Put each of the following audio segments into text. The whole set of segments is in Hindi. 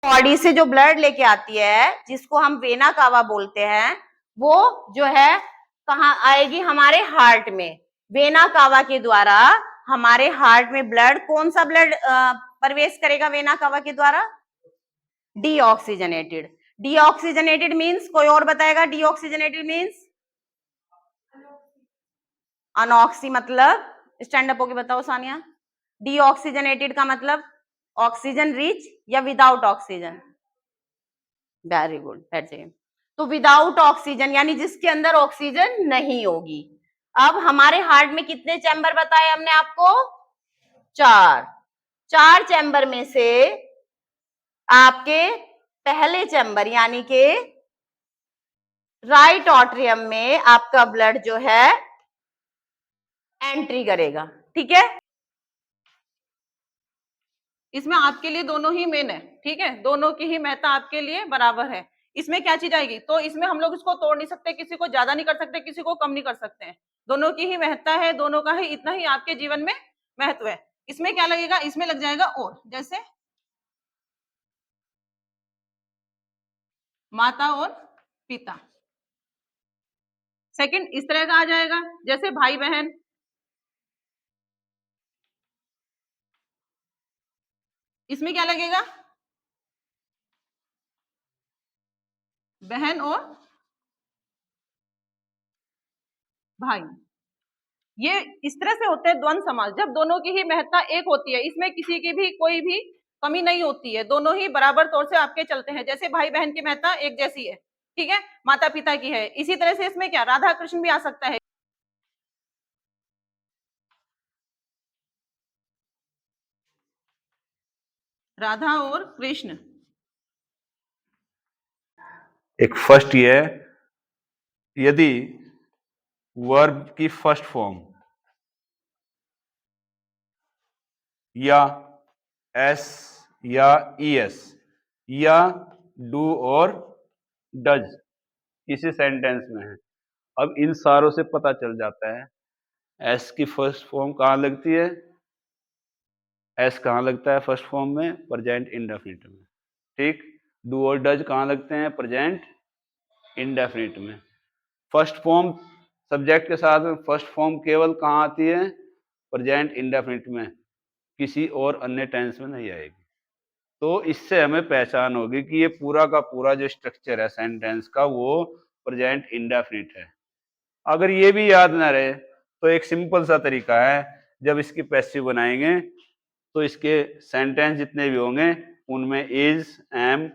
बॉडी से जो ब्लड लेके आती है, जिसको हम वेना कावा बोलते हैं, वो जो है कहाँ आएगी? हमारे हार्ट में। वेना कावा के द्वारा हमारे हार्ट में ब्लड, कौन सा ब्लड प्रवेश करेगा वेना कावा के द्वारा? डीऑक्सीजनेटेड। डीऑक्सीजनेटेड मीन्स, कोई और बताएगा? डीऑक्सीजनेटेड मीन्स अनऑक्सी, मतलब स्टैंड अप होके बताओ सानिया। डीऑक्सीजनेटेड का मतलब ऑक्सीजन रिच या without oxygen? Very good, that's it. तो विदाउट ऑक्सीजन यानी जिसके अंदर ऑक्सीजन नहीं होगी। अब हमारे हार्ट में कितने चैम्बर बताए हमने आपको? 4। 4 चैम्बर में से आपके पहले चैम्बर यानी कि राइट ऑट्रियम में आपका ब्लड जो है एंट्री करेगा, ठीक है। इसमें आपके लिए दोनों ही मेन है, ठीक है, दोनों की ही महत्ता आपके लिए बराबर है। इसमें क्या चीज आएगी? तो इसमें हम लोग इसको तोड़ नहीं सकते, किसी को ज्यादा नहीं कर सकते, किसी को कम नहीं कर सकते हैं। दोनों की ही महत्ता है, दोनों का ही इतना ही आपके जीवन में महत्व है। इसमें क्या लगेगा? इसमें लग जाएगा और, जैसे माता और पिता। सेकंड इस तरह का आ जाएगा, जैसे भाई बहन। इसमें क्या लगेगा? बहन और भाई। ये इस तरह से होते हैं द्वंद्व समास, जब दोनों की ही महत्ता एक होती है, इसमें किसी की भी कोई भी कमी नहीं होती है, दोनों ही बराबर तौर से आपके चलते हैं। जैसे भाई बहन की महत्ता एक जैसी है, ठीक है, माता पिता की है। इसी तरह से इसमें क्या राधा कृष्ण भी आ सकता है। राधा और कृष्ण। एक फर्स्ट ये है, यदि वर्ब की फर्स्ट फॉर्म या एस या ईएस या डू और डज किसी सेंटेंस में है, अब इन सारों से पता चल जाता है एस की फर्स्ट फॉर्म कहाँ लगती है, एस कहाँ लगता है फर्स्ट फॉर्म में? प्रेजेंट इंडेफिनिट में, ठीक। डू और डज कहाँ लगते हैं? प्रेजेंट इंडेफिनिट में। फर्स्ट फॉर्म सब्जेक्ट के साथ में फर्स्ट फॉर्म केवल कहाँ आती है? प्रेजेंट इंडेफिनिट में, किसी और अन्य टेंस में नहीं आएगी। तो इससे हमें पहचान होगी कि ये पूरा का पूरा जो स्ट्रक्चर है सेंटेंस का वो प्रेजेंट इंडेफिनिट है। अगर ये भी याद ना रहे तो एक सिंपल सा तरीका है, जब इसकी पैसिव बनाएंगे तो इसके सेंटेंस जितने भी होंगे उनमें इज, एम,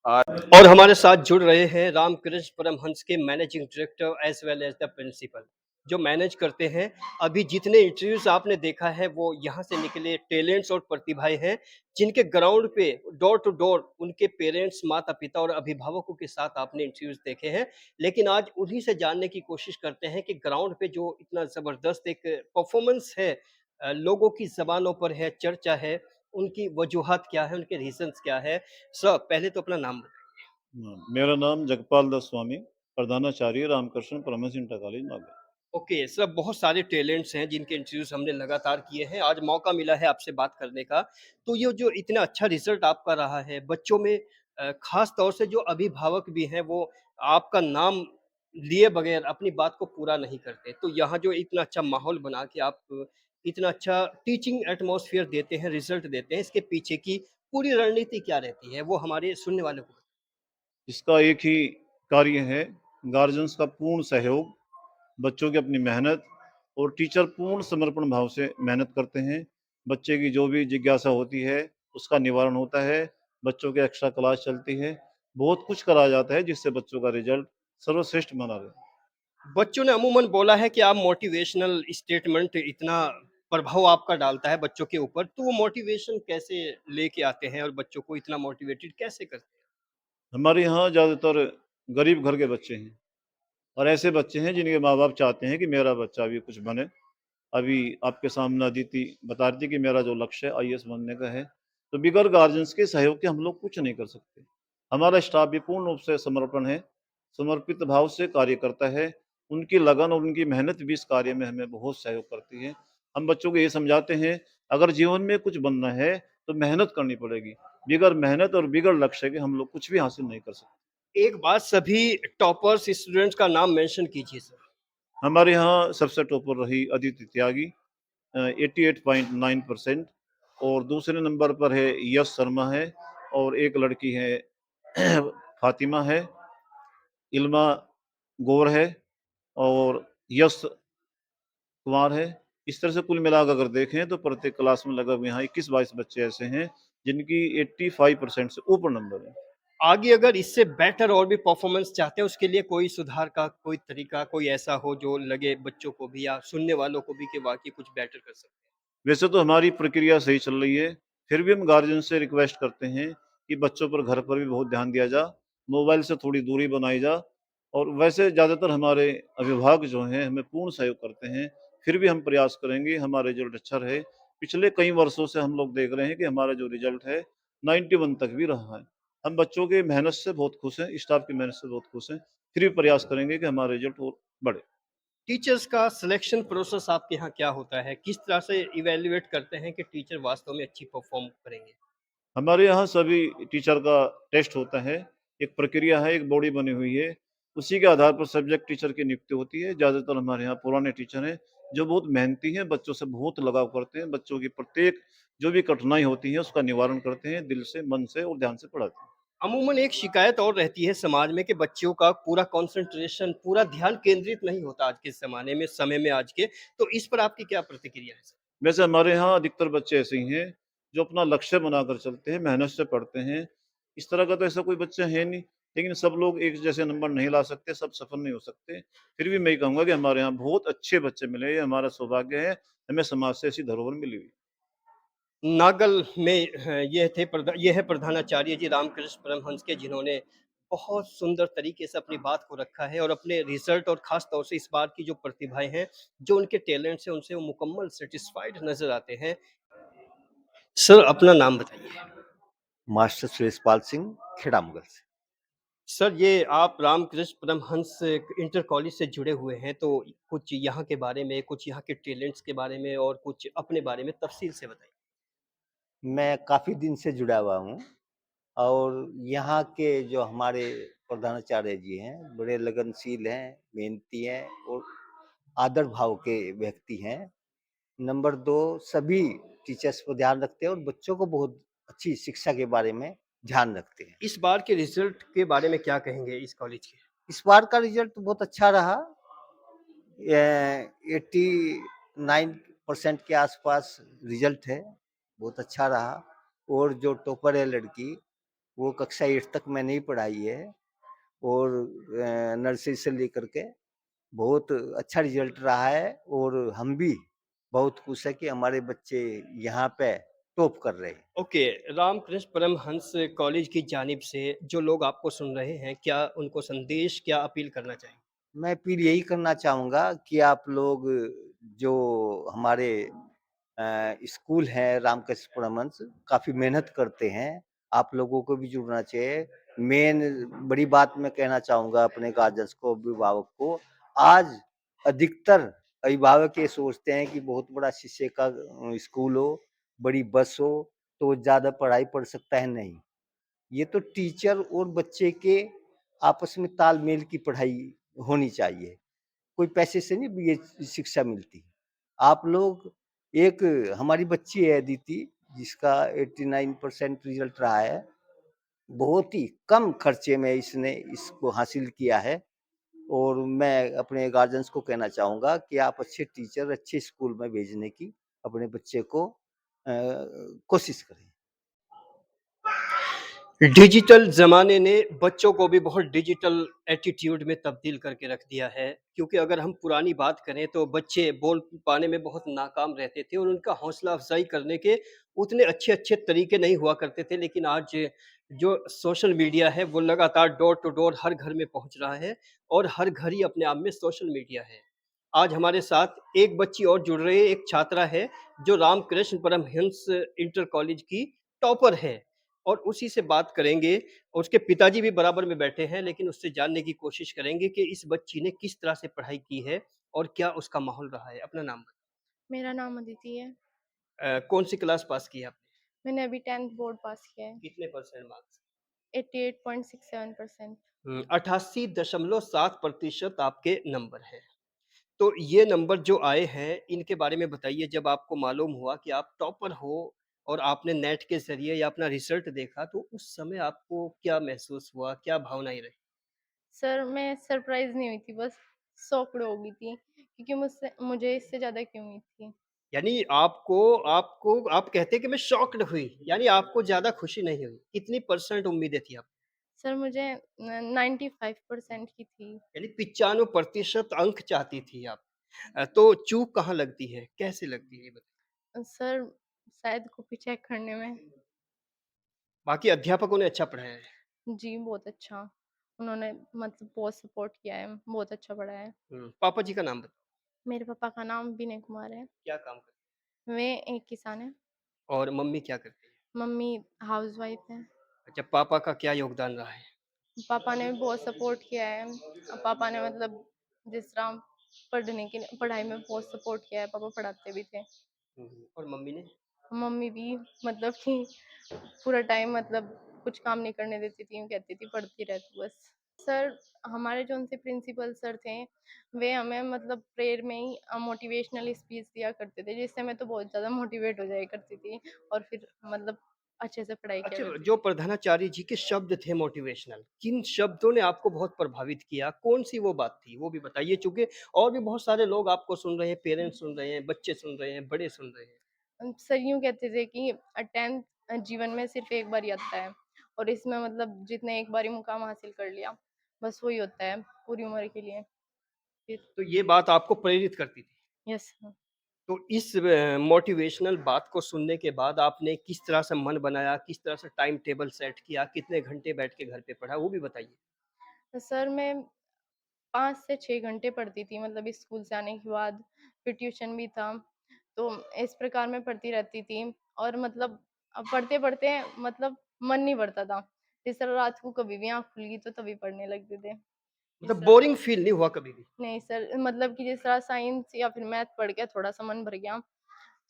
आर। और हमारे साथ जुड़ रहे हैं रामकृष्ण परमहंस के managing director as well as the principal, जो मैनेज करते हैं। अभी जितने इंटरव्यूज आपने देखा है वो यहाँ से निकले टैलेंट्स और प्रतिभाएं हैं, जिनके ग्राउंड पे डोर टू डोर उनके पेरेंट्स, माता पिता और अभिभावकों के साथ आपने इंटरव्यूज देखे हैं। लेकिन आज उन्हीं से जानने की कोशिश करते हैं कि ग्राउंड पे जो इतना जबरदस्त एक परफॉर्मेंस है, लोगों की जबानों पर है, चर्चा है, उनकी वजूहात क्या है, उनके रीजंस क्या है। सर पहले तो अपना नाम बताइए। मेरा नाम जगपाल दास स्वामी, प्रधानाचार्य Ramakrishna Paramhans inter college Nagaur. Okay sir, बहुत सारे टैलेंट्स हैं जिनके इंटरव्यूज हमने लगातार किए हैं, आज मौका मिला है आपसे बात करने का। तो ये जो इतना अच्छा रिजल्ट आपका रहा है बच्चों में, खास तौर से जो अभिभावक भी हैं वो आपका नाम लिए बगैर अपनी बात को पूरा नहीं करते। तो यहाँ जो इतना अच्छा माहौल बना के आप इतना अच्छा टीचिंग एटमॉस्फेयर देते हैं, रिजल्ट देते हैं, इसके पीछे की पूरी रणनीति क्या रहती है वो हमारे सुनने वालों को? इसका एक ही कार्य है, गार्जियंस का पूर्ण सहयोग, बच्चों की अपनी मेहनत और टीचर पूर्ण समर्पण भाव से मेहनत करते हैं। बच्चे की जो भी जिज्ञासा होती है उसका निवारण होता है, बच्चों की एक्स्ट्रा क्लास चलती है, बहुत कुछ करा जाता है जिससे बच्चों का रिजल्ट सर्वश्रेष्ठ बना रहे। बच्चों ने अमूमन बोला है कि आप मोटिवेशनल स्टेटमेंट इतना प्रभाव आपका डालता है बच्चों के ऊपर, तो वो मोटिवेशन कैसे लेके आते हैं और बच्चों को इतना मोटिवेटेड कैसे करते हैं? हमारे यहाँ ज़्यादातर गरीब घर के बच्चे हैं और ऐसे बच्चे हैं जिनके माँ बाप चाहते हैं कि मेरा बच्चा भी कुछ बने। अभी आपके सामने अदिति बता रही थी कि मेरा जो लक्ष्य है आईएएस बनने का है, तो बिगर गार्जियंस के सहयोग के हम लोग कुछ नहीं कर सकते। हमारा स्टाफ भी पूर्ण रूप से समर्पण है, समर्पित भाव से कार्य करता है। उनकी लगन और उनकी मेहनत भी इस कार्य में हमें बहुत सहयोग करती है। हम बच्चों को ये समझाते हैं, अगर जीवन में कुछ बनना है तो मेहनत करनी पड़ेगी, बिगड़ मेहनत और बिगड़ लक्ष्य के हम लोग कुछ भी हासिल नहीं कर सकते। एक बार सभी टॉपर्स स्टूडेंट्स का नाम मेंशन कीजिए सर। हमारे यहाँ सबसे टॉपर रही अदिति त्यागी 88.9%, और दूसरे नंबर पर है यश शर्मा है, और एक लड़की है फातिमा है, इल्मा गौर है, और यश कुमार है। इस तरह से कुल मिलाकर अगर देखें तो प्रत्येक क्लास में लगभग यहाँ 21-22 बच्चे ऐसे हैं जिनकी 85% से ऊपर नंबर है। आगे अगर इससे बेटर और भी परफॉर्मेंस चाहते हैं उसके लिए कोई सुधार का कोई तरीका कोई ऐसा हो जो लगे बच्चों को भी या सुनने वालों को भी कि वाकई कुछ बेटर कर सकते हैं। वैसे तो हमारी प्रक्रिया सही चल रही है, फिर भी हम गार्जियन से रिक्वेस्ट करते हैं कि बच्चों पर घर पर भी बहुत ध्यान दिया जा, मोबाइल से थोड़ी दूरी बनाई जा, और वैसे ज़्यादातर हमारे अभिभावक जो हैं हमें पूर्ण सहयोग करते हैं, फिर भी हम प्रयास करेंगे हमारा रिजल्ट अच्छा रहे। पिछले कई वर्षों से हम लोग देख रहे हैं कि हमारा जो रिजल्ट है 91 तक भी रहा है। हम बच्चों की मेहनत से बहुत खुश हैं, स्टाफ की मेहनत से बहुत खुश हैं, फिर भी प्रयास करेंगे कि हमारा रिजल्ट और बढ़े। टीचर्स का सिलेक्शन प्रोसेस आपके यहाँ क्या होता है? किस तरह से इवैल्यूएट करते हैं कि टीचर वास्तव में अच्छी परफॉर्म करेंगे? हमारे यहाँ सभी टीचर का टेस्ट होता है, एक प्रक्रिया है, एक बॉडी बनी हुई है, उसी के आधार पर सब्जेक्ट टीचर की नियुक्ति होती है। ज़्यादातर हमारे यहाँ पुराने टीचर हैं, जो बहुत मेहनती हैं, बच्चों से बहुत लगाव करते हैं, बच्चों की प्रत्येक जो भी कठिनाई होती है, उसका निवारण करते हैं, दिल से, मन से और ध्यान से पढ़ाते हैं। अमूमन एक शिकायत और रहती है समाज में कि बच्चों का पूरा कंसंट्रेशन, पूरा ध्यान केंद्रित नहीं होता आज के ज़माने में, समय में आज के, तो इस पर आपकी क्या प्रतिक्रिया है सर? वैसे हमारे यहाँ अधिकतर बच्चे ऐसे ही हैं, जो अपना लक्ष्य बनाकर चलते हैं, मेहनत से पढ़ते हैं। इस तरह का तो ऐसा कोई बच्चा है नहीं, लेकिन सब लोग एक जैसे नंबर नहीं ला सकते, सब सफल नहीं हो सकते। फिर भी मैं ये कहूँगा कि हमारे यहाँ बहुत अच्छे बच्चे मिले, ये हमारा सौभाग्य है, हमें समाज से ऐसी धरोहर मिली हुई है। नागल में ये है प्रधानाचार्य जी रामकृष्ण परमहंस के जिन्होंने बहुत सुंदर तरीके से अपनी बात को रखा है और अपने रिजल्ट और खास तौर से इस बार की जो प्रतिभाएं हैं, जो उनके टैलेंट्स हैं, उनसे वो मुकम्मल सेटिस्फाइड नज़र आते हैं। सर अपना नाम बताइए। मास्टर सुरेशपाल सिंह खेड़ा मुगल से। सर ये आप रामकृष्ण परमहंस इंटर कॉलेज से जुड़े हुए हैं, तो कुछ यहाँ के बारे में, कुछ यहाँ के टैलेंट्स के बारे में और कुछ अपने बारे में तफ़सील से बताइए। मैं काफ़ी दिन से जुड़ा हुआ हूँ और यहाँ के जो हमारे प्रधानाचार्य जी हैं, बड़े लगनशील हैं, मेहनती हैं और आदर भाव के व्यक्ति हैं। नंबर 2 सभी टीचर्स पर ध्यान रखते हैं और बच्चों को बहुत अच्छी शिक्षा के बारे में ध्यान रखते हैं। इस बार के रिजल्ट के बारे में क्या कहेंगे इस कॉलेज के? इस बार का रिजल्ट बहुत अच्छा रहा। 89% के आसपास रिजल्ट है, बहुत अच्छा रहा। और जो टॉपर है लड़की, वो कक्षा 8 तक मैंने ही पढ़ाई है और नर्सरी से लेकर के बहुत अच्छा रिजल्ट रहा है और हम भी बहुत खुश है कि हमारे बच्चे यहाँ पे टॉप कर रहे हैं। ओके, रामकृष्ण परमहंस कॉलेज की जानिब से जो लोग आपको सुन रहे हैं, क्या उनको संदेश, क्या अपील करना चाहेंगे? मैं अपील यही करना चाहूँगा कि आप लोग जो हमारे स्कूल है रामकृष्ण परमहंस, काफ़ी मेहनत करते हैं, आप लोगों को भी जुड़ना चाहिए। मेन बड़ी बात मैं कहना चाहूँगा अपने गार्जियंस को, अभिभावक को, आज अधिकतर अभिभावक ये सोचते हैं कि बहुत बड़ा शीशे का स्कूल हो, बड़ी बस हो, तो ज़्यादा पढ़ाई पढ़ सकता है, नहीं। ये तो टीचर और बच्चे के आपस में तालमेल की पढ़ाई होनी चाहिए। कोई पैसे से नहीं ये शिक्षा मिलती। आप लोग एक हमारी बच्ची है अदिति जिसका 89% रिजल्ट रहा है। बहुत ही कम खर्चे में इसने इसको हासिल किया है और मैं अपने गार्जियंस को कहना चाहूँगा कि आप अच्छे टीचर, अच्छे स्कूल में भेजने की अपने बच्चे को कोशिश करें। डिजिटल ज़माने ने बच्चों को भी बहुत डिजिटल एटीट्यूड में तब्दील करके रख दिया है, क्योंकि अगर हम पुरानी बात करें तो बच्चे बोल पाने में बहुत नाकाम रहते थे और उनका हौसला अफ़ज़ाई करने के उतने अच्छे-अच्छे तरीके नहीं हुआ करते थे। लेकिन आज जो सोशल मीडिया है वो लगातार डोर टू डोर हर घर में पहुँच रहा है और हर घर ही अपने आप में सोशल मीडिया है। आज हमारे साथ एक बच्ची और जुड़ रही है, एक छात्रा है जो रामकृष्ण परमहंस इंटर कॉलेज की टॉपर है। और उसी से बात करेंगे और उसके पिताजी भी बराबर में बैठे हैं, लेकिन उससे जानने की कोशिश करेंगे कि इस बच्ची ने किस तरह से पढ़ाई की है और क्या उसका माहौल रहा है। अपना नाम मेरा नाम अदिति है। कौन सी क्लास पास की है आपने? मैंने अभी 10th बोर्ड पास किया है। कितने परसेंट मार्क्स? 88.67%। 88.7% आपके नंबर हैं। तो ये नंबर जो आए हैं, इनके बारे में बताइए जब आपको मालूम हुआ कि आप टॉपर हो और आपने नेट के ज़रिए या अपना रिज़ल्ट देखा, तो उस समय आपको क्या महसूस हुआ? क्या भावनाएँ रहीं? सर मैं सरप्राइज़ नहीं हुई थी, बस शॉक्ड हो गई थी क्योंकि मुझे इससे ज़्यादा क्यों उम्मीद थी। यानी आपको आपको आप कहते हैं कि मैं शॉक्ड हुई, यानी आपको ज़्यादा खुशी नहीं हुई। कितनी परसेंट उम्मीदें थी आपको? सर मुझे 95% की थी। यानी 95% अंक चाहती थी आप। तो चूक कहाँ लगती है? कैसे लगती है ये बताइए? सर शायद कॉपी चेक करने में। बाकी अध्यापकों ने अच्छा पढ़ाया है। जी, बहुत अच्छा। उन्होंने मतलब बहुत सपोर्ट किया है, बहुत अच्छा पढ़ाया है। पापा जी का नाम बताओ, मेरे पापा का नाम विनय कुमार है। क्या काम करते वे एक किसान हैं। हैं? और मम्मी क्या करती हैं? मम्मी हाउसवाइफ़ हैं। अच्छा, पापा का क्या योगदान रहा है? पापा ने भी बहुत सपोर्ट किया है। पापा ने मतलब जिस तरह पढ़ने के लिए पढ़ाई में बहुत सपोर्ट किया है, पापा पढ़ाते भी थे। और मम्मी ने? मम्मी भी मतलब कि पूरा टाइम मतलब कुछ काम नहीं करने देती थी, यूँ कहती थी पढ़ती रह तू बस। सर हमारे जो उनसे प्रिंसिपल सर थे, वे हमें मतलब प्रेयर में ही मोटिवेशनल स्पीच दिया करते थे, जिससे मैं तो बहुत ज़्यादा मोटिवेट हो जाया करती थी और फिर मतलब अच्छे से पढ़ाई किया अच्छा, करती जो थी। प्रधानाचार्य जी के शब्द थे मोटिवेशनल, किन शब्दों ने आपको बहुत प्रभावित किया? कौन-सी वो बात थी? वो भी बताइए चूँकि और भी बहुत सारे लोग आपको सुन रहे हैं, पेरेंट्स सुन रहे हैं, बच्चे सुन रहे हैं, बड़े सुन रहे हैं। सर यूँ कहते थे कि 10th जीवन में सिर्फ़ एक बार ही आता है और इसमें मतलब जितने एक बार ही मुकाम हासिल कर लिया, बस वही होता है पूरी उम्र के लिए। फिर तो ये बात आपको प्रेरित करती थी। Yes sir. तो इस मोटिवेशनल बात को सुनने के बाद आपने किस तरह से मन बनाया, किस तरह से टाइम टेबल सेट किया, कितने घंटे बैठ के घर पे पढ़ा, वो भी बताइए? सर मैं 5 से 6 घंटे पढ़ती थी मतलब स्कूल से आने के बाद, फिर ट्यूशन भी था, तो इस प्रकार मैं पढ़ती रहती थी और मतलब पढ़ते-पढ़ते मतलब मन नहीं भरता था। जिस तरह रात को कभी भी आँख खुल गई तो तभी पढ़ने लगते थे। मतलब जिस तरह बोरिंग फ़ील नहीं हुआ कभी भी? नहीं सर, मतलब कि जिस तरह साइंस या फिर मैथ पढ़ के थोड़ा-सा मन भर गया,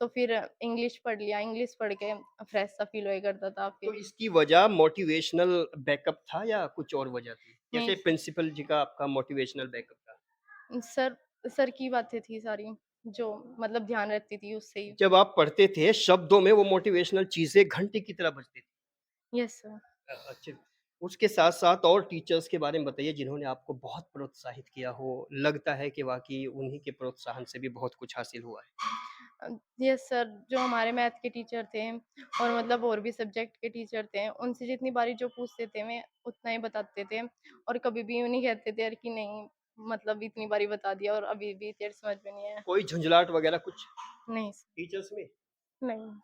तो फिर इंग्लिश पढ़ लिया, इंग्लिश पढ़ के फ्रेश सा फ़ील होया करता था तो फिर। इसकी वजह मोटिवेशनल बैकअप था या कुछ और वजह थी? नहीं जैसे प्रिंसिपल जी का आपका मोटिवेशनल बैकअप था। सर सर की बातें थी सारी, जो मतलब ध्यान रखती थी उससे ही। जब आप पढ़ते थे, शब्दों में वो मोटिवेशनल चीज़ें घंटी की तरह बजती थी। Yes sir. अच्छा, उसके साथ-साथ और टीचर्स के बारे में बताइए जिन्होंने आपको बहुत प्रोत्साहित किया हो, लगता है कि वाक़ई उन्हीं के प्रोत्साहन से भी बहुत कुछ हासिल हुआ है। यस सर, जो हमारे मैथ के टीचर थे और मतलब और भी सब्जेक्ट के टीचर थे, उनसे जितनी बारी जो पूछते थे मैं उतना ही बताते थे और कभी भी यूँ नहीं कहते थे यार कि नहीं मतलब इतनी बारी बता दिया और अभी भी तेरे समझ में नहीं आया। कोई झुँझलाहट वगैरह कुछ नहीं सर, टीचर्स में? नहीं।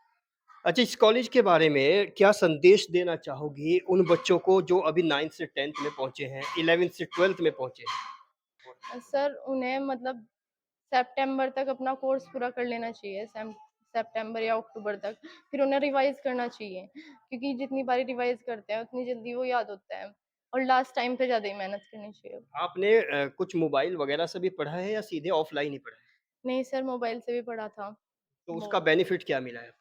अच्छा, इस कॉलेज के बारे में क्या संदेश देना चाहोगी उन बच्चों को जो अभी 9th से 10th में पहुँचे हैं, 11th से 12th में पहुँचे हैं? सर उन्हें मतलब सितंबर तक अपना कोर्स पूरा कर लेना चाहिए, सितंबर या अक्टूबर तक, फिर उन्हें रिवाइज़ करना चाहिए क्योंकि जितनी बारी रिवाइज़ करते हैं उतनी जल्दी वो याद होता है और लास्ट टाइम पे ज़्यादा ही मेहनत करनी चाहिए। आपने कुछ मोबाइल वगैरह से भी पढ़ा है या सीधे ऑफ़लाइन ही पढ़ा है? नहीं सर, मोबाइल से भी पढ़ा था। तो वो उसका बेनिफिट क्या मिला है?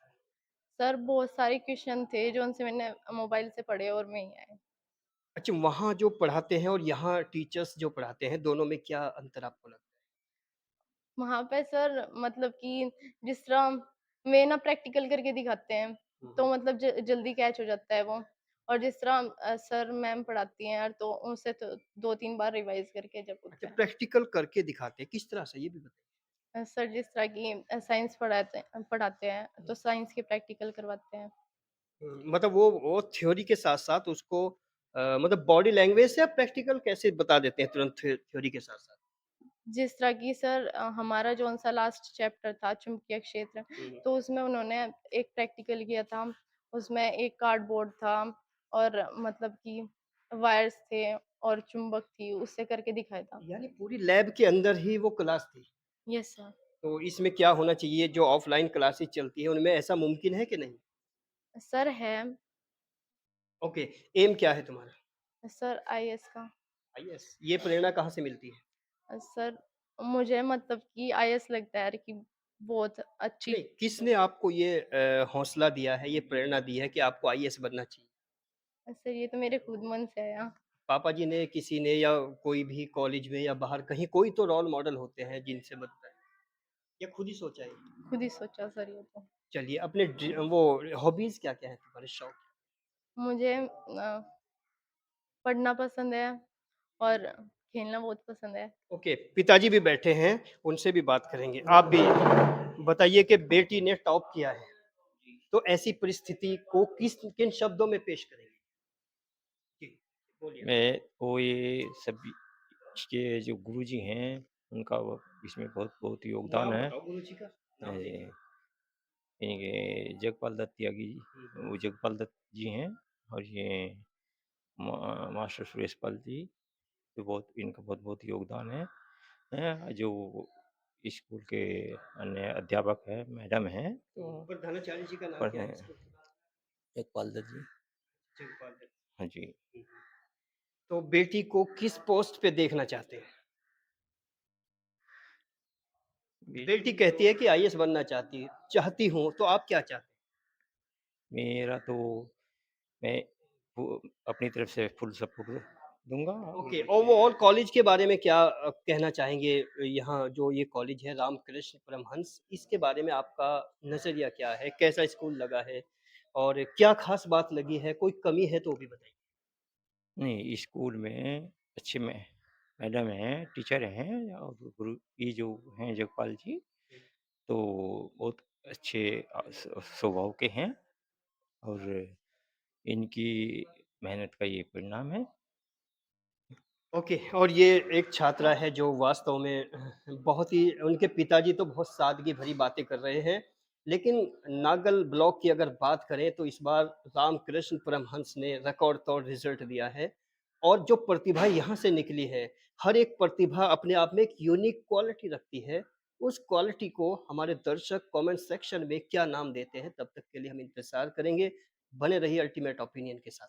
सर बहुत सारे क्वेश्चन थे जो उनसे मैंने मोबाइल से पढ़े और में ही आए। अच्छा, वहाँ जो पढ़ाते हैं और यहाँ टीचर्स जो पढ़ाते हैं, दोनों में क्या अंतर आपको लगता वहाँ पे सर मतलब कि जिस तरह वे ना प्रैक्टिकल करके दिखाते हैं, है? तो मतलब जल्दी कैच हो जाता है वो और जिस तरह सर मैम पढ़ाती हैं यार तो उनसे तो 2-3 बार रिवाइज़ करके जब अच्छा, होता है। प्रैक्टिकल करके दिखाते हैं, किस तरह से ये भी बताइए? सर जिस तरह की साइंस पढ़ाते हैं तो साइंस के प्रैक्टिकल करवाते हैं। मतलब वो थ्योरी के साथ-साथ उसको मतलब बॉडी लैंग्वेज से आप प्रैक्टिकल कैसे बता देते हैं तुरंत थ्योरी के साथ-साथ? जिस तरह की सर हमारा जौन-सा लास्ट चैप्टर था चुंबकीय क्षेत्र, हुँ। तो उसमें उन्होंने एक प्रैक्टिकल किया था। उसमें एक कार्डबोर्ड था और मतलब कि वायर्स थे और चुंबक थी, उससे करके दिखाया था। यानी पूरी लैब के अंदर ही वो क्लास थी। Yes sir. तो इसमें क्या होना चाहिए जो ऑफ़लाइन क्लासेस चलती है, उनमें ऐसा मुमकिन है कि नहीं? सर है, ओके, एम क्या है तुम्हारा? सर आईएएस का। आईएएस। ये प्रेरणा कहाँ से मिलती है? सर मुझे मतलब कि आईएएस लगता है यार कि बहुत अच्छी। नहीं, किसने आपको ये हौसला दिया है, ये प्रेरणा दी है कि आपको आईएएस बनना चाहिए? सर ये तो मेरे खुद मन से आया। पापा जी ने, किसी ने, या कोई भी कॉलेज में या बाहर कहीं कोई तो रोल मॉडल होते हैं जिनसे बनता है, या खुद ही सोचा है? खुद ही सोचा सर ये तो। चलिए, अपने वो हॉबीज क्या क्या है तुम्हारे, शौक? मुझे पढ़ना पसंद है और खेलना बहुत पसंद है। ओके, पिताजी भी बैठे हैं, उनसे भी बात करेंगे। आप भी बताइए कि बेटी ने टॉप किया है, तो ऐसी परिस्थिति को किस किन शब्दों में पेश करेंगे? जी, बोलिए। मैं वो ये सभी के जो गुरुजी हैं, उनका वो इसमें बहुत बहुत योगदान नाम है। बताओ गुरुजी का, नाम जी, लेंगे। ये जगपाल दत्त त्यागी जी, वो जगपाल दत्त जी हैं, और ये मास्टर सुरेश पाल जी, तो बहुत इनका बहुत बहुत योगदान है। जो स्कूल के अन्य अध्यापक है, मैडम हैं, तो प्रधानाचार्य जी का नाम पर क्या है स्कूल के? जगपाल दत्त जी। जगपाल दत्त। हाँ जी। तो बेटी को किस पोस्ट पे देखना चाहते हैं? बेटी कहती है कि आईएएस बनना चाहती हूँ, तो आप क्या चाहते मेरा तो मैं अपनी तरफ से फुल सपोर्ट दूंगा। हैं? ओके, ओवरऑल कॉलेज के बारे में क्या कहना चाहेंगे? यहाँ जो ये कॉलेज है रामकृष्ण परमहंस, इसके बारे में आपका नजरिया क्या है? कैसा स्कूल लगा है और क्या खास बात लगी है? कोई कमी है तो वो भी बताइए। नहीं, स्कूल में अच्छे में मैडम हैं, टीचर हैं, और गुरु ये जो हैं जगपाल जी, तो बहुत अच्छे स्वभाव के हैं, और इनकी मेहनत का ये परिणाम है। ओके, और ये एक छात्रा है जो वास्तव में बहुत ही, उनके पिताजी तो बहुत सादगी भरी बातें कर रहे हैं, लेकिन नागल ब्लॉक की अगर बात करें तो इस बार रामकृष्ण परमहंस ने रिकॉर्ड तोड़ रिजल्ट दिया है, और जो प्रतिभा यहाँ से निकली है, हर एक प्रतिभा अपने आप में एक यूनिक क्वालिटी रखती है। उस क्वालिटी को हमारे दर्शक कमेंट सेक्शन में क्या नाम देते हैं, तब तक के लिए हम इंतजार करेंगे। बने रहिए अल्टीमेट ओपिनियन के साथ।